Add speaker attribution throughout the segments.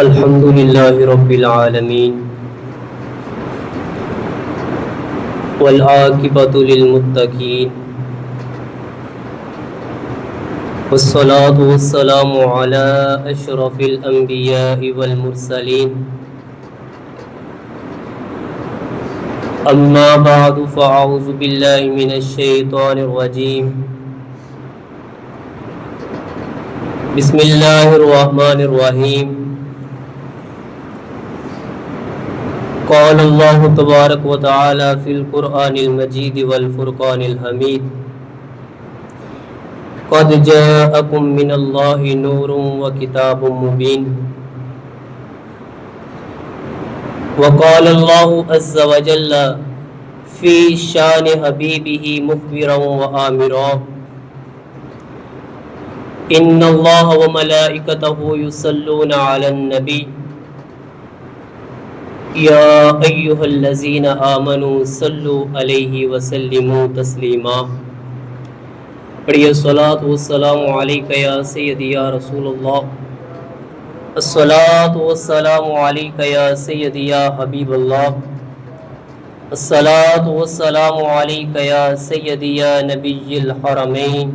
Speaker 1: الحمد لله رب العالمين والعاقبة للمتقين والصلاة والسلام على أشرف الأنبياء والمرسلين أما بعد فأعوذ بالله من الشيطان الرجيم بسم الله الرحمن الرحيم قال الله تبارك وتعالى في القرآن المجيد والفرقان الحميد قد جاءكم من الله نور وكتاب مبين وقال الله عز وجل في شان حبيبه مخبرا وآمرا إن الله وملائكته يصلون على النبي يا أيها الذين آمنوا صلوا عليه وسلموا تسليما پڑھیے الصلاۃ والسلام علیک یا سیدی یا رسول اللہ، الصلاۃ والسلام علیک یا سیدی یا حبیب اللہ، الصلاۃ والسلام علیک یا سیدی یا نبی الحرمین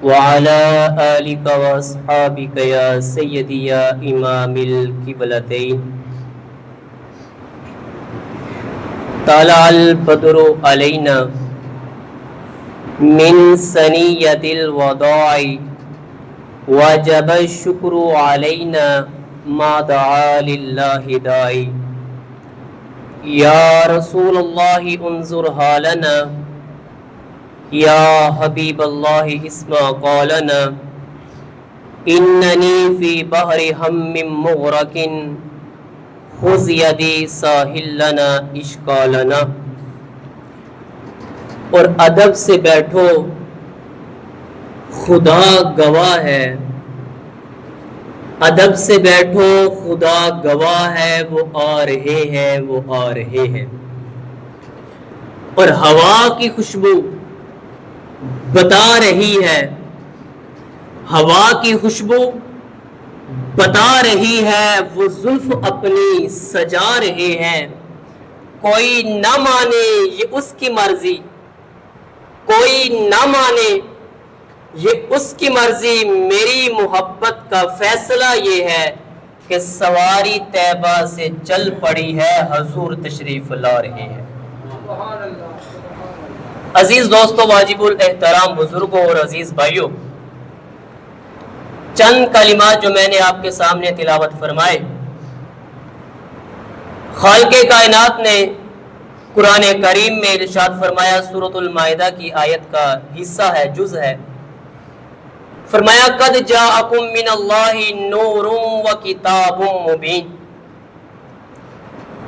Speaker 1: وعلى آلك واصحابك يا سيدي يا امام القبلتين طلع البدر علينا من ثنية الوداع وجب الشكر علينا ما دعا لله داعي يا رسول الله انظر حالنا یا حبیب اللہ اسمع قالنا اننی فی بحر ہم مغرق خذ یدی ساحل لنا اشکالنا۔ اور ادب سے بیٹھو خدا گواہ ہے، ادب سے بیٹھو خدا گواہ ہے، وہ آ رہے ہیں وہ آ رہے ہیں۔ اور ہوا کی خوشبو بتا رہی ہے، ہوا کی خوشبو بتا رہی ہے، وہ زلف اپنی سجا رہے ہیں۔ کوئی نہ مانے یہ اس کی مرضی، کوئی نہ مانے یہ اس کی مرضی، میری محبت کا فیصلہ یہ ہے کہ سواری طیبہ سے چل پڑی ہے، حضور تشریف لا رہے ہیں۔ عزیز دوستو، واجب الاحترام بزرگوں اور عزیز بھائیوں، چند کلمات جو میں نے آپ کے سامنے تلاوت فرمائے، خالق کائنات نے قرآن کریم میں ارشاد فرمایا، سورۃ المائدہ کی آیت کا حصہ ہے، جز ہے، فرمایا قد جاءکم من اللہ نور وکتاب مبین،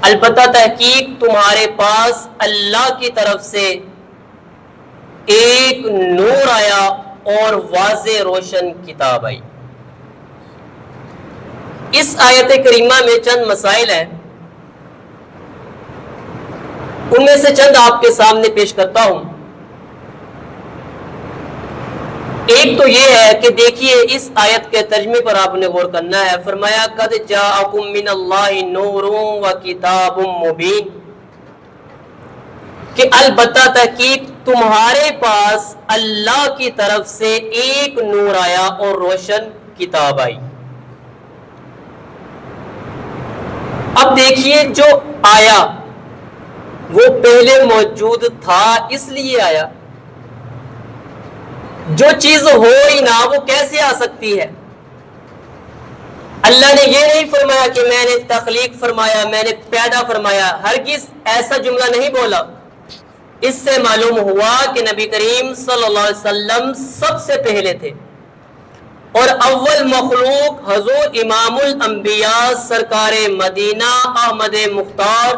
Speaker 1: البتہ تحقیق تمہارے پاس اللہ کی طرف سے ایک نور آیا اور واضح روشن کتاب آئی۔ اس آیت کریمہ میں چند مسائل ہیں، ان میں سے چند آپ کے سامنے پیش کرتا ہوں۔ ایک تو یہ ہے کہ دیکھیے اس آیت کے ترجمے پر آپ نے غور کرنا ہے، فرمایا قد جاءکم من اللہ نور وکتاب مبین، کہ البتہ تحقیق تمہارے پاس اللہ کی طرف سے ایک نور آیا اور روشن کتاب آئی۔ اب دیکھیے جو آیا وہ پہلے موجود تھا، اس لیے آیا۔ جو چیز ہو ہی نہ وہ کیسے آ سکتی ہے؟ اللہ نے یہ نہیں فرمایا کہ میں نے تخلیق فرمایا، میں نے پیدا فرمایا، ہرگز ایسا جملہ نہیں بولا۔ اس سے معلوم ہوا کہ نبی کریم صلی اللہ علیہ وسلم سب سے پہلے تھے، اور اول مخلوق حضور امام الانبیاء سرکار مدینہ احمد مختار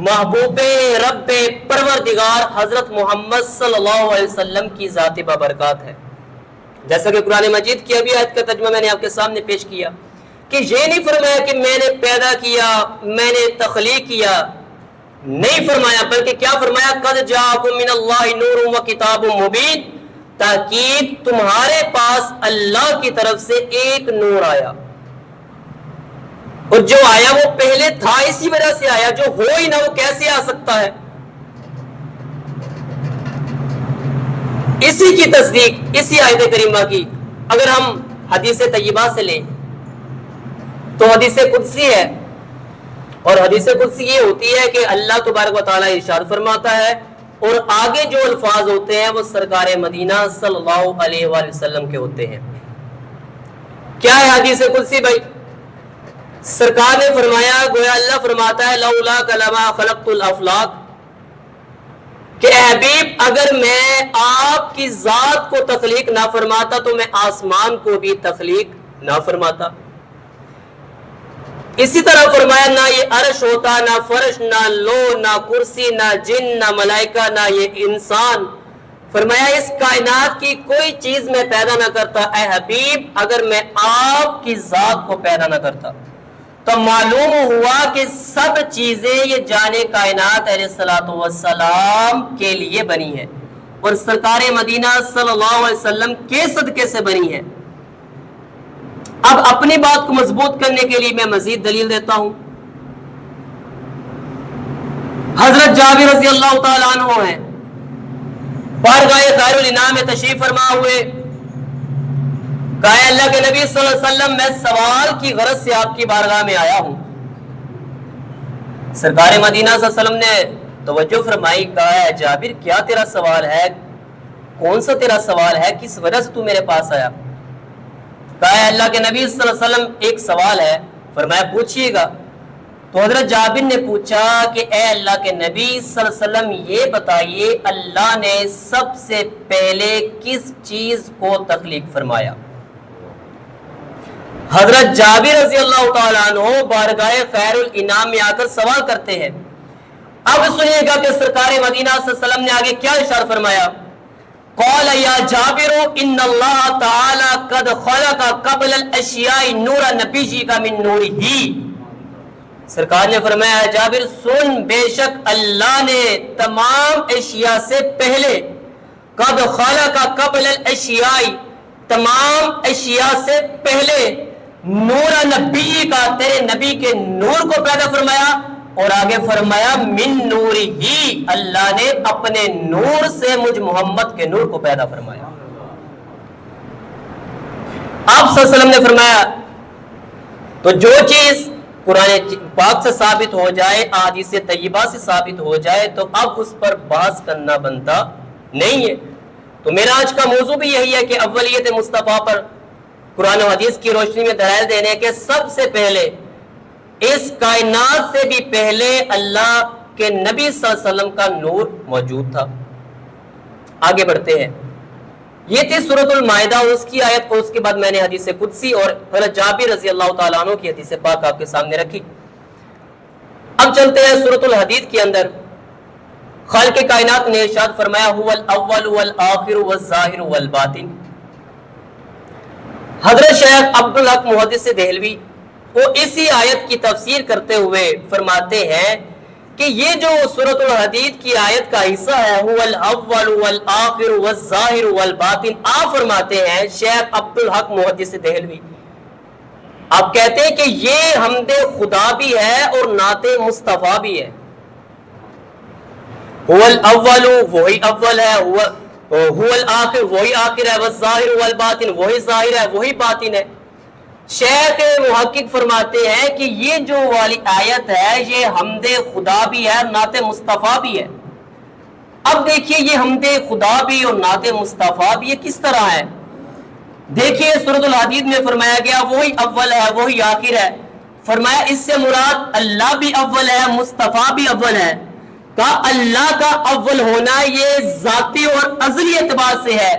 Speaker 1: محبوب رب پروردگار حضرت محمد صلی اللہ علیہ وسلم کی ذات بابرکات ہے۔ جیسا کہ قرآن مجید کی ابھی آیت کا ترجمہ میں نے آپ کے سامنے پیش کیا کہ یہ نہیں فرمایا کہ میں نے پیدا کیا، میں نے تخلیق کیا، نہیں فرمایا، بلکہ کیا فرمایا قد جاءکم من اللہ نور وکتاب مبین، تاکہ تمہارے پاس اللہ کی طرف سے ایک نور آیا۔ اور جو آیا وہ پہلے تھا اسی وجہ سے آیا، جو ہو ہی نہ وہ کیسے آ سکتا ہے؟ اسی کی تصدیق اسی آیت کریمہ کی اگر ہم حدیث طیبہ سے لیں تو حدیث قدسی ہے، اور حدیث قدسی یہ ہوتی ہے کہ اللہ تبارک و تعالیٰ ارشاد فرماتا ہے اور آگے جو الفاظ ہوتے ہیں وہ سرکار مدینہ صلی اللہ علیہ وآلہ وسلم کے ہوتے ہیں۔ کیا ہے حدیث قدسی بھائی؟ سرکار نے فرمایا، گویا اللہ فرماتا ہے لولا کلمہ خلقت الافلاق، کہ اے حبیب اگر میں آپ کی ذات کو تخلیق نہ فرماتا تو میں آسمان کو بھی تخلیق نہ فرماتا۔ اسی طرح فرمایا نہ یہ عرش ہوتا، نہ فرش، نہ لو، نہ کرسی، نہ جن، نہ ملائکہ، نہ یہ انسان۔ فرمایا اس کائنات کی کوئی چیز میں پیدا نہ کرتا اے حبیب اگر میں آپ کی ذات کو پیدا نہ کرتا۔ تو معلوم ہوا کہ سب چیزیں یہ جان کائنات علیہ الصلوۃ والسلام کے لیے بنی ہے اور سرکار مدینہ صلی اللہ علیہ وسلم کے صدقے سے بنی ہے۔ اب اپنی بات کو مضبوط کرنے کے لیے میں مزید دلیل دیتا ہوں۔ حضرت جابر رضی اللہ تعالیٰ عنہ ہیں، بارگاہ خیر الانام میں تشریف فرما ہوئے، کہا اللہ کے نبی صلی اللہ علیہ وسلم میں سوال کی غرض سے آپ کی بارگاہ میں آیا ہوں۔ سرکار مدینہ صلی اللہ علیہ وسلم نے توجہ فرمائی، کہا ہے جابر کیا تیرا سوال ہے؟ کون سا تیرا سوال ہے؟ کس وجہ سے تو میرے پاس آیا؟ کہا ہے اللہ کے نبی صلی اللہ علیہ وسلم ایک سوال ہے۔ فرمایا پوچھئے گا۔ تو حضرت جابر نے پوچھا کہ اے اللہ کے نبی صلی اللہ علیہ وسلم یہ بتائیے اللہ نے سب سے پہلے کس چیز کو تخلیق فرمایا؟ حضرت جابر رضی اللہ تعالیٰ عنہ بارگاہ خیر الانام میں آ کر سوال کرتے ہیں۔ اب سنیے گا کہ سرکار مدینہ صلی اللہ علیہ وسلم نے آگے کیا ارشاد فرمایا؟ قال یا جابر ان اللہ تعالی قد خلق قبل الاشیاء نور نبیہ من نورہ۔ سرکار نے فرمایا جابر سن، بے شک اللہ نے تمام اشیاء سے پہلے، قد خلق قبل الاشیاء تمام اشیاء سے پہلے، نور نبی کا تیرے نبی کے نور کو پیدا فرمایا، اور آگے فرمایا من نور ہی اللہ نے اپنے نور سے مجھ محمد کے نور کو پیدا فرمایا۔ آپ صلی اللہ علیہ وسلم نے فرمایا تو جو چیز قرآن پاک سے ثابت ہو جائے، احادیث طیبہ سے ثابت ہو جائے تو اب اس پر بحث کرنا بنتا نہیں ہے۔ تو میرا آج کا موضوع بھی یہی ہے کہ اولیت مصطفیٰ پر قرآن و حدیث کی روشنی میں دلائل دینے کے سب سے پہلے اس کائنات سے بھی پہلے اللہ کے نبی صلی اللہ علیہ وسلم کا نور موجود تھا۔ آگے بڑھتے ہیں۔ یہ تھی سورۃ المائدہ اور اس کی آیت، اور اس کے بعد میں نے حدیث قدسی اور حضرت جابر رضی اللہ تعالیٰ عنہ کی حدیث پاک آپ کے سامنے رکھی۔ اب چلتے ہیں سورۃ الحدید کے اندر۔ خالق کائنات نے ارشاد فرمایا هو الاول والآخر والظاہر والباطن۔ حضرت شیخ عبدالحق محدث دہلوی وہ اسی آیت کی تفسیر کرتے ہوئے فرماتے ہیں کہ یہ جو سورۃ الحدید کی آیت کا حصہ ہے هو الاول والآخر والظاہر والباطن، آپ فرماتے ہیں شیخ عبدالحق محدث دہلوی، آپ کہتے ہیں کہ یہ حمد خدا بھی ہے اور نعت مصطفیٰ بھی ہے۔ هو الاول وہی اول ہے، هو الاخر وہی آخر ہے، والظاہر والباطن وہی ظاہر ہے وہی باطن ہے۔ شیخ محقق فرماتے ہیں کہ یہ جو والی آیت ہے یہ حمد خدا بھی ہے، نعت مصطفیٰ بھی ہے۔ اب دیکھیے یہ حمد خدا بھی اور نعت مصطفیٰ بھی یہ کس طرح ہے؟ دیکھیے سورۃ الحدید میں فرمایا گیا وہی اول ہے وہی آخر ہے، فرمایا اس سے مراد اللہ بھی اول ہے مصطفیٰ بھی اول ہے۔ کہا اللہ کا اول ہونا یہ ذاتی اور ازلی اعتبار سے ہے،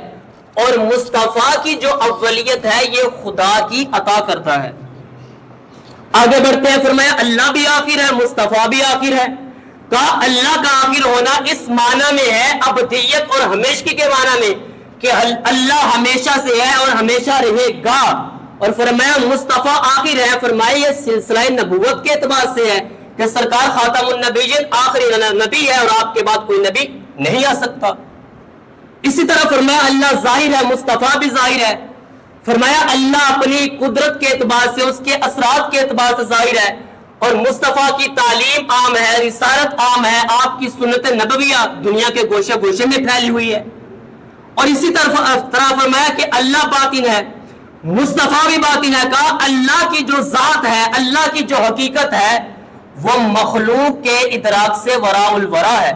Speaker 1: اور مصطفیٰ کی جو اولیت ہے یہ خدا کی عطا کرتا ہے۔ آگے بڑھتے ہیں، فرمایا اللہ بھی آخر ہے مصطفیٰ بھی آخر ہے۔ کہا اللہ کا آخر ہونا اس معنی میں ہے ابدیت اور ہمیشگی کے معنی میں کہ اللہ ہمیشہ سے ہے اور ہمیشہ رہے گا، اور فرمایا مصطفیٰ آخر ہے، فرمایا یہ سلسلہ نبوت کے اعتبار سے ہے کہ سرکار خاتم النبیین آخری نبی ہے اور آپ کے بعد کوئی نبی نہیں آ سکتا۔ اسی طرح فرمایا اللہ ظاہر ہے مصطفیٰ بھی ظاہر ہے، فرمایا اللہ اپنی قدرت کے اعتبار سے، اس کے اثرات کے اعتبار سے ظاہر ہے، اور مصطفیٰ کی تعلیم عام ہے، رسالت عام ہے، آپ کی سنت نبویہ دنیا کے گوشے گوشے میں پھیلی ہوئی ہے۔ اور اسی طرح فرمایا کہ اللہ باطن ہے، مصطفیٰ بھی باطن ہے۔ کہا اللہ کی جو ذات ہے، اللہ کی جو حقیقت ہے، وہ مخلوق کے ادراک سے وراء الورا ہے۔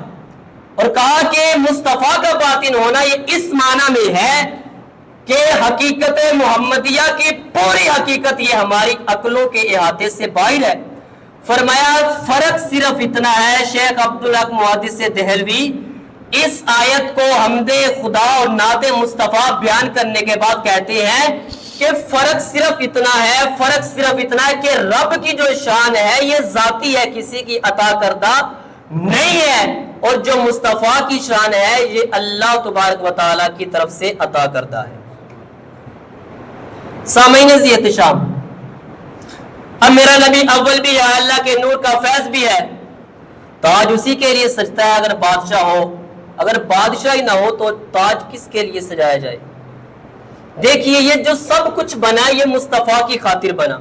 Speaker 1: اور کہا کہ مصطفیٰ کا باطن ہونا یہ اس معنی میں ہے کہ حقیقت محمدیہ کی پوری حقیقت یہ ہماری عقلوں کے احاطے سے باہر ہے۔ فرمایا فرق صرف اتنا ہے، شیخ عبدالحق محدث دہلوی اس آیت کو حمد خدا اور نعت مصطفیٰ بیان کرنے کے بعد کہتے ہیں کہ فرق صرف اتنا ہے کہ رب کی جو شان ہے یہ ذاتی ہے، کسی کی عطا کردہ نہیں ہے، اور جو مصطفیٰ کی شان ہے یہ اللہ تبارک و تعالیٰ کی طرف سے عطا کردہ ہے۔ سامعین ذی احتشام، اب میرا نبی اول بھی ہے، اللہ کے نور کا فیض بھی ہے، تاج اسی کے لیے سجتا ہے۔ اگر بادشاہ ہو، اگر بادشاہ ہی نہ ہو تو تاج کس کے لیے سجایا جائے؟ دیکھیے یہ جو سب کچھ بنا یہ مصطفیٰ کی خاطر بنا۔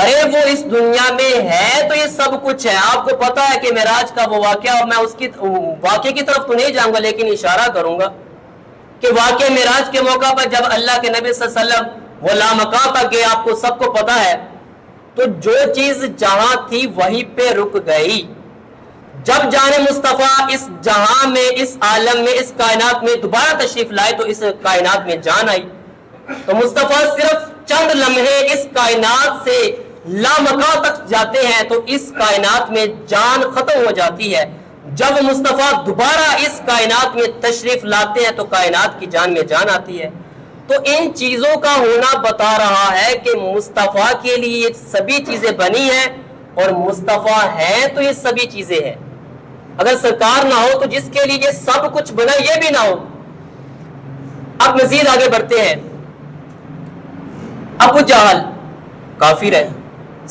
Speaker 1: ارے وہ اس دنیا میں ہے تو یہ سب کچھ ہے۔ آپ کو پتا ہے کہ معراج کا وہ واقعہ، اور میں اس کی واقعے کی طرف تو نہیں جاؤں گا لیکن اشارہ کروں گا کہ واقعہ معراج کے موقع پر جب اللہ کے نبی صلی اللہ علیہ وسلم وہ لامکان تک گئے، آپ کو سب کو پتا ہے، تو جو چیز جہاں تھی وہیں پہ رک گئی۔ جب جان مصطفیٰ اس جہاں میں، اس عالم میں، اس کائنات میں دوبارہ تشریف لائے تو اس کائنات میں جان آئی۔ تو مصطفیٰ صرف چند لمحے اس کائنات سے لامکان تک جاتے ہیں تو اس کائنات میں جان ختم ہو جاتی ہے۔ جب مصطفیٰ دوبارہ اس کائنات میں تشریف لاتے ہیں تو کائنات کی جان میں جان آتی ہے۔ تو ان چیزوں کا ہونا بتا رہا ہے کہ مصطفیٰ کے لیے یہ سبھی چیزیں بنی ہیں، اور مصطفیٰ ہے تو یہ سبھی چیزیں ہیں۔ اگر سرکار نہ ہو تو جس کے لیے یہ سب کچھ بنا یہ بھی نہ ہو۔ اب مزید آگے بڑھتے ہیں۔ ابو جہل کافر ہے،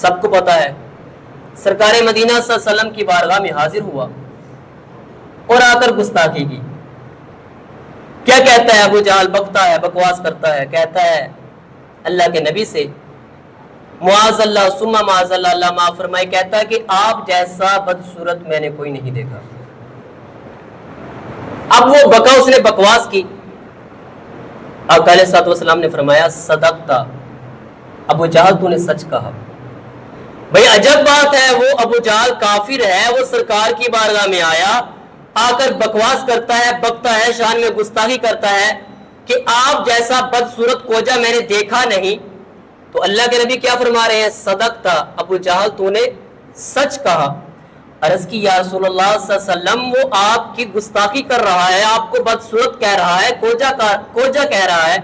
Speaker 1: سب کو پتا ہے، سرکار مدینہ صلی اللہ علیہ وسلم کی بارگاہ میں حاضر ہوا اور آ کر گستاخی کی۔ کیا کہتا ہے ابو جہل؟ بکتا ہے، بکواس کرتا ہے، کہتا ہے اللہ کے نبی سے معاذ اللہ ثم معاذ اللہ، اللہ معاف فرمائے، کہتا ہے کہ آپ جیسا بدصورت میں نے کوئی نہیں دیکھا۔ اب وہ بکا، اس نے بکواس کی۔ آقا علیہ الصلوۃ والسلام نے فرمایا صدقتا ابو جہل، تو نے سچ کہا۔ بھئی عجب بات ہے، وہ ابو جہل کافر ہے، وہ سرکار کی بارگاہ میں آیا، آ کر بکواس کرتا ہے، بکتا ہے، شان میں گستاخی کرتا ہے کہ آپ جیسا بدصورت کوجا میں نے دیکھا نہیں۔ تو اللہ کے نبی کیا فرما رہے ہیں؟ صدقتا ابو جہل، تو نے سچ کہا۔ عرض کی یا رسول اللہ صلی اللہ علیہ وسلم، وہ آپ کی گستاخی کر رہا ہے، آپ کو بدصورت کہہ رہا ہے، کوجا کہہ رہا ہے۔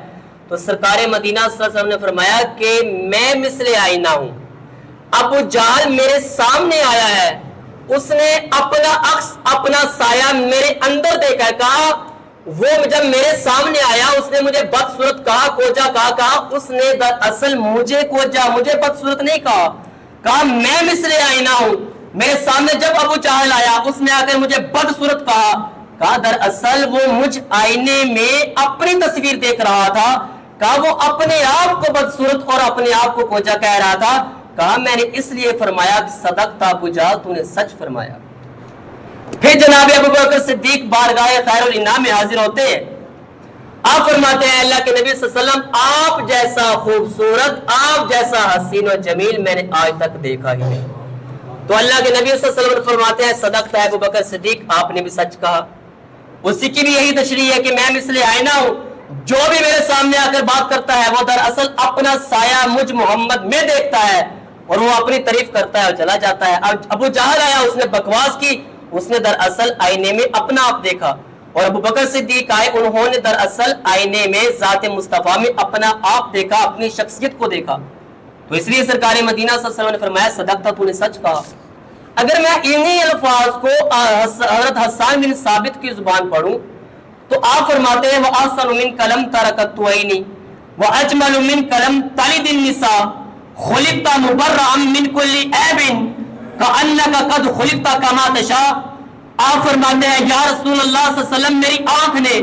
Speaker 1: تو سرکار مدینہ صلی اللہ علیہ وسلم نے فرمایا کہ میں مثل آئینہ ہوں، ابو جہل میرے سامنے آیا ہے، اس نے اپنا عکس، اپنا سایہ میرے اندر دیکھا ہے۔ کہا وہ جب میرے سامنے آیا اس نے مجھے بدصورت کہا، کوجا کہا، اس نے دراصل مجھے کوجا، مجھے بدصورت نہیں کہا۔ کہا میں مثل آئینہ ہوں، میرے سامنے جب ابو جہل آیا اس نے آ کر مجھے بدصورت کہا دراصل وہ مجھ آئینے میں اپنی تصویر دیکھ رہا تھا۔ کہا وہ اپنے آپ کو بدصورت اور اپنے آپ کو کوجا کہہ رہا تھا۔ کہا میں نے اس لیے فرمایا کہ صدقتا ابو جہل، تو نے سچ فرمایا۔ پھر جناب ابو بکر صدیق بارگاہ خیر الانام میں حاضر ہوتے ہیں۔ آپ فرماتے ہیں اللہ کے نبی صلی اللہ علیہ وسلم، آپ جیسا خوبصورت، آپ جیسا حسین و جمیل میں نے آج تک دیکھا ہی نہیں۔ تو اللہ کے نبی صلی اللہ علیہ وسلم فرماتے ہیں صدقتا ابو بکر صدیق، آپ نے بھی سچ کہا۔ اسی کی بھی یہی تشریح ہے کہ میں مثل آئینہ ہوں، جو بھی میرے سامنے آ کر بات کرتا ہے وہ دراصل اپنا سایہ مجھ محمد میں دیکھتا ہے اور وہ اپنی تعریف کرتا ہے اور چلا جاتا ہے۔ اب ابو جہل آیا، اس نے بکواس کی، اس نے دراصل آئینے میں اپنا آپ دیکھا، اور ابو بکر صدیق آئے، انہوں نے دراصل آئینے میں ذات مصطفیٰ میں اپنا آپ دیکھا، اپنی شخصیت کو دیکھا۔ تو اس لیے سرکار مدینہ صلی اللہ علیہ وسلم نے فرمایا صدقتا، تو نے سچ کہا۔ اگر میں انہی الفاظ کو حضرت حسان بن ثابت کی زبان پڑھوں تو آپ فرماتے ہیں وَأَحْسَنُ مِنْكَ لَمْ تَرَ قَطُّ عَيْنِي وَأَجْمَلُ مِنْكَ لَمْ تَلِدِ النِّسَاءُ خُلِقْتَ مُبَرَّأً مِنْ كُلِّ عَيْبٍ كَأَنَّكَ قَدْ خُلِقْتَ كَمَا تَشَاءُ۔ آپ فرماتے ہیں یا رسول اللہ صلی اللہ علیہ وسلم، میری آنکھ نے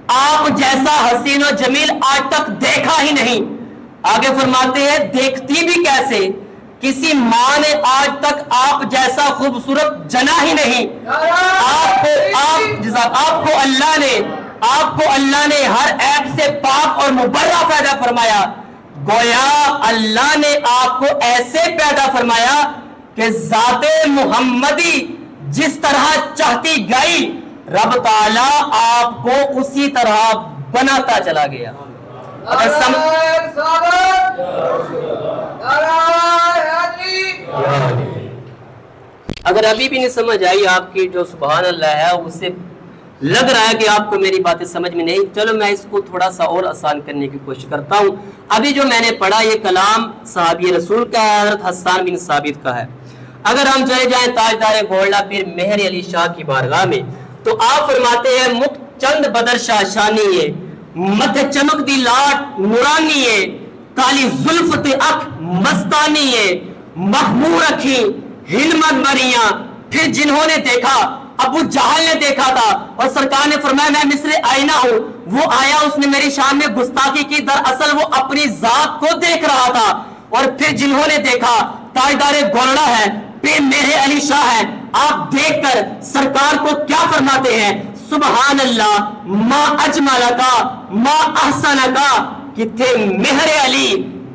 Speaker 1: آپ جیسا حسین و جمیل آج تک دیکھا ہی نہیں۔ آگے فرماتے ہیں دیکھتی بھی کیسے، کسی ماں نے آج تک آپ جیسا خوبصورت جنا ہی نہیں۔ آپ کو اللہ نے ہر عیب سے پاک اور مبرہ پیدا فرمایا۔ گویا اللہ نے آپ کو ایسے پیدا فرمایا کہ ذات محمدی جس طرح چاہتی گئی، رب تعالیٰ آپ کو اسی طرح بناتا چلا گیا۔ اگر ابھی بھی نہیں سمجھ آئی آپ کی جو سبحان اللہ ہے، اسے لگ رہا ہے کہ آپ کو میری باتیں سمجھ میں نہیں، چلو میں اس کو تھوڑا سا اور آسان کرنے کی کوشش کرتا ہوں۔ ابھی جو میں نے پڑھا یہ کلام صحابی رسول کا ہے، حضرت حسان بن ثابت کا ہے۔ اگر ہم چلے جائیں تاجدار گولڈا پیر مہر علی شاہ کی بارگاہ میں تو آپ فرماتے ہیں مکھ چند بدر شاہ شانی ہے، متھ چمک دی لاٹ نورانی ہے، کالی زلف تے اکھ مستانی ہے، مخمور اکھی ہلمت مریاں۔ پھر جنہوں نے دیکھا، ابو جہل نے دیکھا تھا اور سرکار نے فرمایا میں مثل آئینہ ہوں، وہ آیا اس نے میری شان میں گستاخی کی، دراصل وہ اپنی ذات کو دیکھ رہا تھا۔ اور پھر جنہوں نے دیکھا، تاجدار گولڑا ہے، پیر مہر علی شاہ ہے، آپ دیکھ کر سرکار کو کیا فرماتے ہیں؟ سبحان اللہ ما اجملکا ما احسنکا، کتھے مہر علی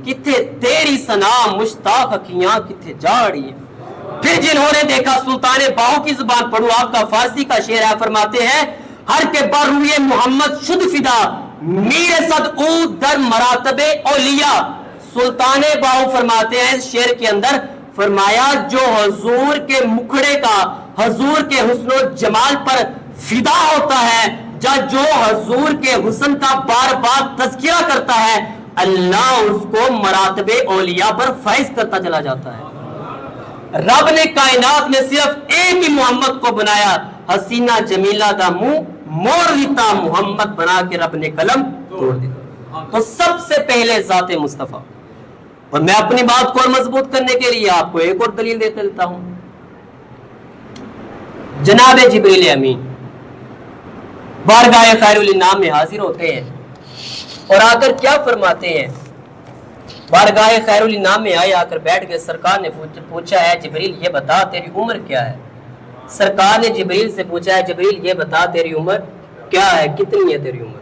Speaker 1: کتھے تیری ثنا، مشتاق اکھیاں کتھے جاڑی۔ پھر جنہوں نے دیکھا، سلطان باہو کی زبان پڑھو، آپ کا فارسی کا شعر ہے، فرماتے ہیں ہر کے بر روئے محمد شد فدا، میر صد او در مراتب اولیاء۔ سلطان باہو فرماتے ہیں اس شعر کے اندر، فرمایا جو حضور کے مکھڑے کا، حضور کے حسن و جمال پر فدا ہوتا ہے، جو حضور کے حسن کا بار بار تذکرہ کرتا ہے، اللہ اس کو مراتب اولیاء پر فائز کرتا چلا جاتا ہے۔ رب نے کائنات میں صرف ایک ہی محمد کو بنایا، حسینہ جمیلہ دا منہ موڑ دیتا، محمد بنا کے رب نے قلم توڑ دیتا۔ تو سب سے پہلے ذات مصطفیٰ۔ اور میں اپنی بات کو مضبوط کرنے کے لیے آپ کو ایک اور دلیل دیتا ہوں۔ جناب جبریل امین بارگاہ خیرالانام میں حاضر ہوتے ہیں اور آ کر کیا فرماتے ہیں؟ بارگاہ خیرالانام میں آئے، آ کر بیٹھ گئے۔ سرکار نے پوچھا ہے جبریل یہ بتا تیری عمر کیا ہے؟ سرکار نے جبریل سے پوچھا ہے جبریل یہ بتا تیری عمر کیا ہے، کتنی ہے تیری عمر؟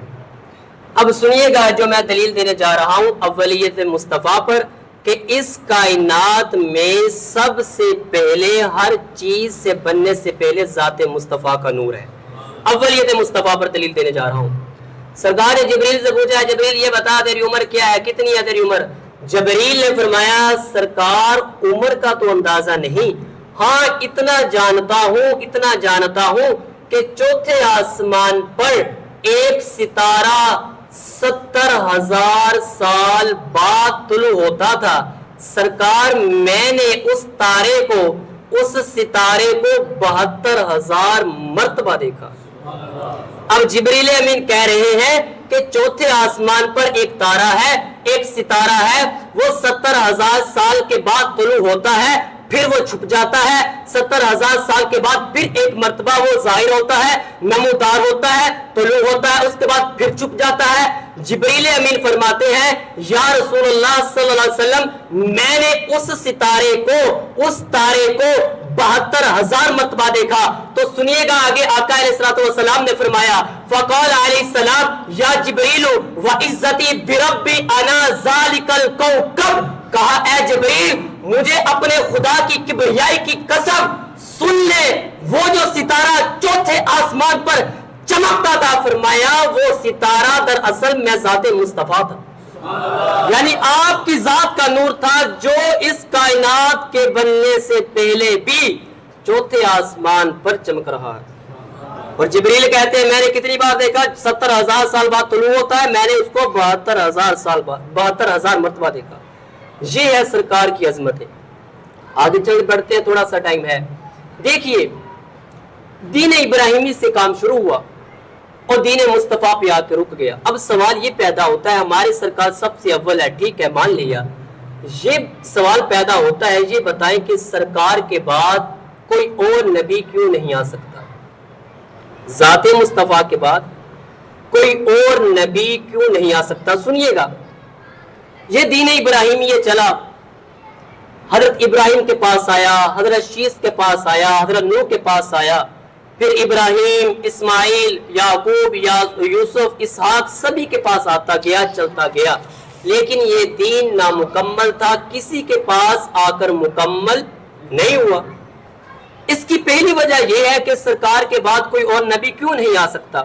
Speaker 1: اب سنیے گا جو میں دلیل دینے جا رہا ہوں اولیت مصطفیٰ پر، کہ اس کائنات میں سب سے پہلے ہر چیز سے بننے سے پہلے ذات مصطفیٰ کا نور ہے۔ اولیت مصطفیٰ پر دلیل دینے جا رہا ہوں۔ سرکار نے جبریل سے پوچھا ہے جبریل یہ بتا تیری عمر کیا ہے، کتنی ہے تیری عمر؟ جبریل نے فرمایا سرکار عمر کا تو اندازہ نہیں، ہاں اتنا جانتا ہوں کہ چوتھے آسمان پر ایک ستارہ 70,000 سال بعد طلوع ہوتا تھا۔ سرکار میں نے اس ستارے کو 72,000 مرتبہ دیکھا۔ اب جبریل امین کہہ رہے ہیں کہ چوتھے آسمان پر ایک تارہ ہے، ایک ستارہ ہے، وہ 70,000 سال کے بعد طلوع ہوتا ہے، پھر وہ چھپ جاتا ہے، 70,000 سال کے بعد پھر ایک مرتبہ وہ ظاہر ہوتا ہے، نمودار ہوتا ہے، طلوع ہوتا ہے، اس کے بعد پھر چھپ جاتا ہے۔ جبریل امین فرماتے ہیں یا رسول اللہ صلی اللہ علیہ وسلم میں نے اس تارے کو 72,000 مرتبہ دیکھا۔ تو سنیے گا آگے آقا علیہ السلام نے فرمایا فقال علیہ السلام یا جبریل وعزتی بربی انا ذالک الکوکب، کہا اے جبریل مجھے اپنے خدا کی کبریائی کی قسم سن لے، وہ جو ستارہ چوتھے آسمان پر چمکتا تھا، فرمایا وہ ستارہ دراصل میں ذات مصطفیٰ تھا، یعنی آپ کی ذات کا نور تھا جو اس کائنات کے بننے سے پہلے بھی چوتھے آسمان پر چمک رہا ہے۔ اور جبریل کہتے ہیں میں نے کتنی بار دیکھا؟ 70,000 سال بعد طلوع ہوتا ہے، میں نے اس کو 72,000 مرتبہ دیکھا۔ یہ ہے سرکار کی عظمت ہے۔ آگے چل بڑھتے ہیں، تھوڑا سا ٹائم ہے۔ دیکھیے دین ابراہیمی سے کام شروع ہوا اور دین مصطفیٰ پہ آ کے رک گیا۔ اب سوال یہ پیدا ہوتا ہے ہمارے سرکار سب سے اول ہے، ٹھیک ہے مان لیا، یہ سوال پیدا ہوتا ہے یہ بتائیں کہ سرکار کے بعد کوئی اور نبی کیوں نہیں آ سکتا؟ ذات مصطفیٰ کے بعد کوئی اور نبی کیوں نہیں آ سکتا؟ سنیے گا، یہ دین ابراہیمی چلا، حضرت ابراہیم کے پاس آیا، حضرت شیس کے پاس آیا، حضرت نوح کے پاس آیا، پھر ابراہیم، اسماعیل، یعقوب، یوسف، اسحاق سبھی کے پاس آتا گیا، چلتا گیا، لیکن یہ دین نامکمل تھا، کسی کے پاس آ کر مکمل نہیں ہوا۔ اس کی پہلی وجہ یہ ہے کہ سرکار کے بعد کوئی اور نبی کیوں نہیں آ سکتا؟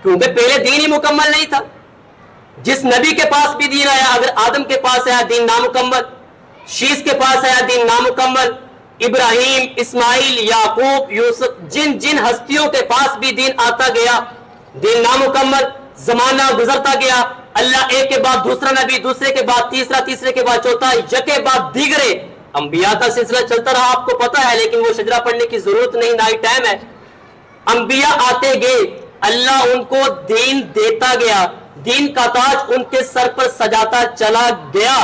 Speaker 1: کیونکہ پہلے دین ہی مکمل نہیں تھا۔ جس نبی کے پاس بھی دین آیا، اگر آدم کے پاس آیا دین نامکمل، شیس کے پاس آیا دین نامکمل، ابراہیم، اسماعیل، یعقوب، یوسف، جن جن ہستیوں کے پاس بھی دین آتا گیا دین نامکمل، زمانہ گزرتا گیا، اللہ ایک کے بعد دوسرا نبی، دوسرے کے بعد تیسرا، تیسرے کے بعد چوتھا، یکے بعد دیگرے انبیاء کا سلسلہ چلتا رہا، آپ کو پتا ہے، لیکن وہ شجرہ پڑھنے کی ضرورت نہیں، نہ ہی ٹائم ہے۔ انبیاء آتے گئے، اللہ ان کو دین دیتا گیا، دین کا تاج ان کے سر پر سجاتا چلا گیا،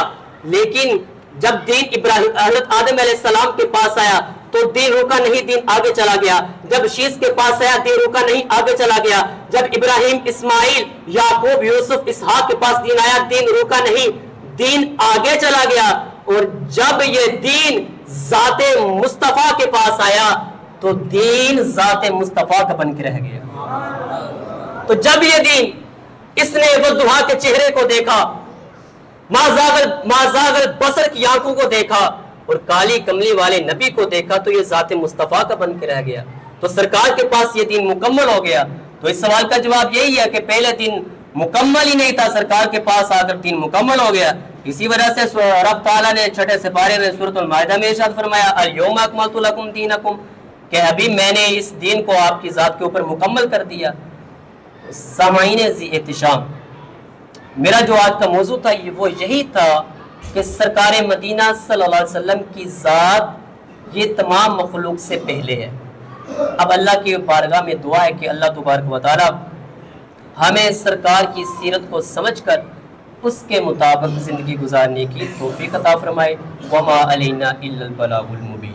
Speaker 1: لیکن جب دین ابراہیم حضرت آدم علیہ السلام کے پاس آیا تو دین رکا نہیں، دین آگے چلا گیا۔ جب شیس کے پاس آیا دین رکا نہیں، آگے چلا گیا۔ جب ابراہیم، اسماعیل، یعقوب، یوسف، اسحاق کے پاس دین آیا دین رکا نہیں، دین آگے چلا گیا۔ اور جب یہ دین ذات مصطفیٰ کے پاس آیا تو دین ذات مصطفیٰ کا بن کے رہ گیا۔ تو جب یہ دین اس نے والضحیٰ کے چہرے کو دیکھا، مازاغ بصر کی آنکھوں کو دیکھا اور کالی کملی والے نبی کو دیکھا تو یہ ذات مصطفیٰ کا بن کے رہ گیا، تو سرکار کے پاس یہ دین مکمل ہو گیا۔ تو اس سوال کا جواب یہی ہے کہ پہلے دین مکمل ہی نہیں تھا، سرکار کے پاس آ کر دین مکمل ہو گیا۔ اسی وجہ سے رب تعالیٰ نے چھٹے سپارے میں سورۃ المائدہ میں ارشاد فرمایا الیوم اکملت لکم دینکم، کہ ابھی میں نے اس دین کو آپ کی ذات کے اوپر مکمل کر دیا۔ سامعین ذی احتشام، میرا جو آج کا موضوع تھا وہ یہی تھا کہ سرکار مدینہ صلی اللہ علیہ وسلم کی ذات یہ تمام مخلوق سے پہلے ہے۔ اب اللہ کی بارگاہ میں دعا ہے کہ اللہ تبارک و تعالی ہمیں سرکار کی سیرت کو سمجھ کر اس کے مطابق زندگی گزارنے کی توفیق عطا فرمائے۔ وما علینا الا البلاغ المبین۔